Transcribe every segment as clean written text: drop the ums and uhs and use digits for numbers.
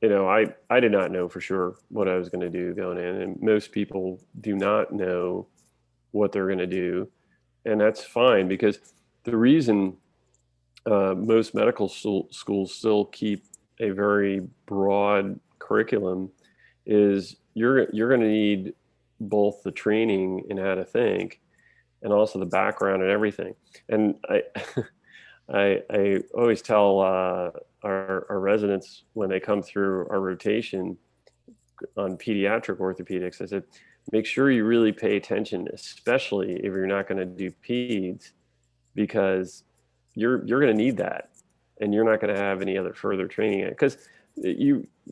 I did not know for sure what I was going to do going in, and most people do not know what they're going to do, and that's fine because the reason most medical schools still keep a very broad curriculum is you're going to need both the training in how to think and also the background and everything. And I I always tell our residents when they come through our rotation on pediatric orthopedics, I said, make sure you really pay attention, especially if you're not going to do peds, because you're going to need that, and you're not going to have any other further training because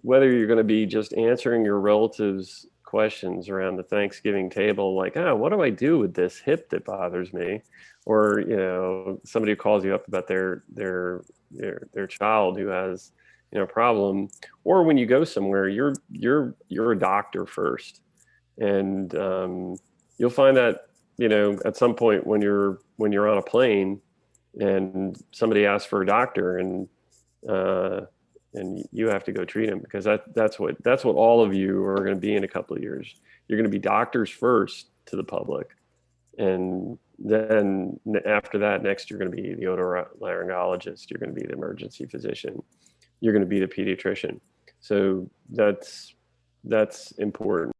whether you're going to be just answering your relatives questions around the Thanksgiving table, like, oh, what do I do with this hip that bothers me, or somebody calls you up about their child who has a problem, or when you go somewhere, you're a doctor first, and you'll find that at some point when you're on a plane and somebody asks for a doctor, and you have to go treat them, because that's what all of you are going to be in a couple of years. You're going to be doctors first to the public, and then after that, next you're going to be the otolaryngologist, you're going to be the emergency physician, you're going to be the pediatrician. So that's important.